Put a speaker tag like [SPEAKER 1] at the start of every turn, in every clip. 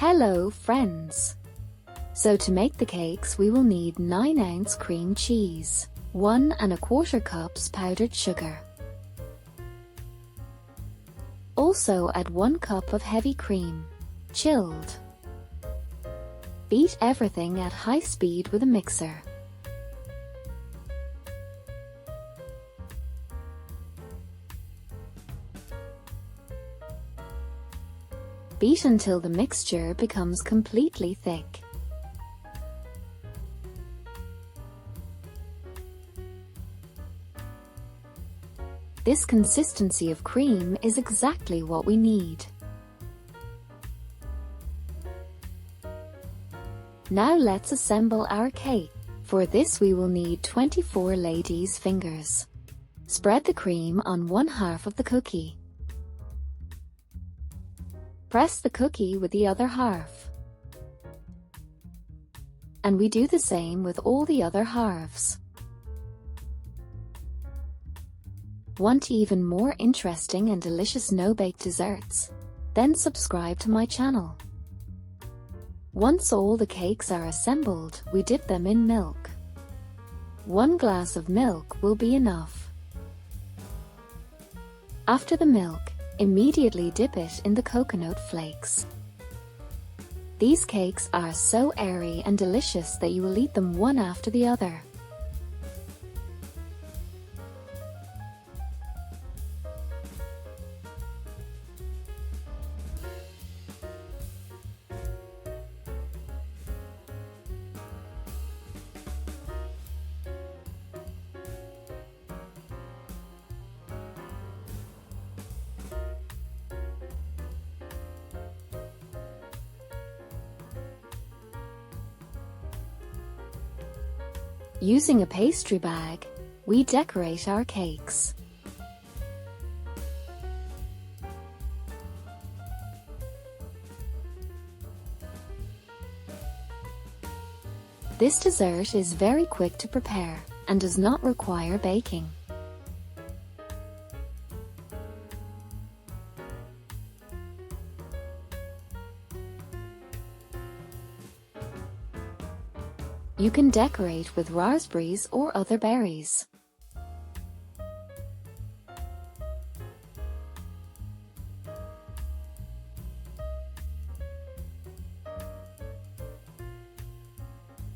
[SPEAKER 1] Hello friends! So to make the cakes we will need 9-ounce cream cheese, 1 1/4 cups powdered sugar. Also add 1 cup of heavy cream, chilled. Beat everything at high speed with a mixer. Beat until the mixture becomes completely thick. This consistency of cream is exactly what we need. Now let's assemble our cake. For this we will need 24 ladies' fingers. Spread the cream on 1/2 of the cookie. Press the cookie with the other half. And we do the same with all the other halves. Want even more interesting and delicious no-bake desserts? Then subscribe to my channel. Once all the cakes are assembled, we dip them in milk. 1 glass of milk will be enough. After the milk, immediately dip it in the coconut flakes. These cakes are so airy and delicious that you will eat them one after the other. Using a pastry bag, we decorate our cakes. This dessert is very quick to prepare and does not require baking. You can decorate with raspberries or other berries.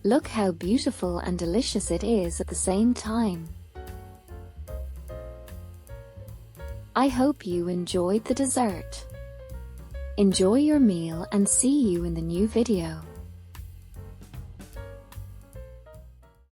[SPEAKER 1] Look how beautiful and delicious it is at the same time. I hope you enjoyed the dessert. Enjoy your meal and see you in the new video.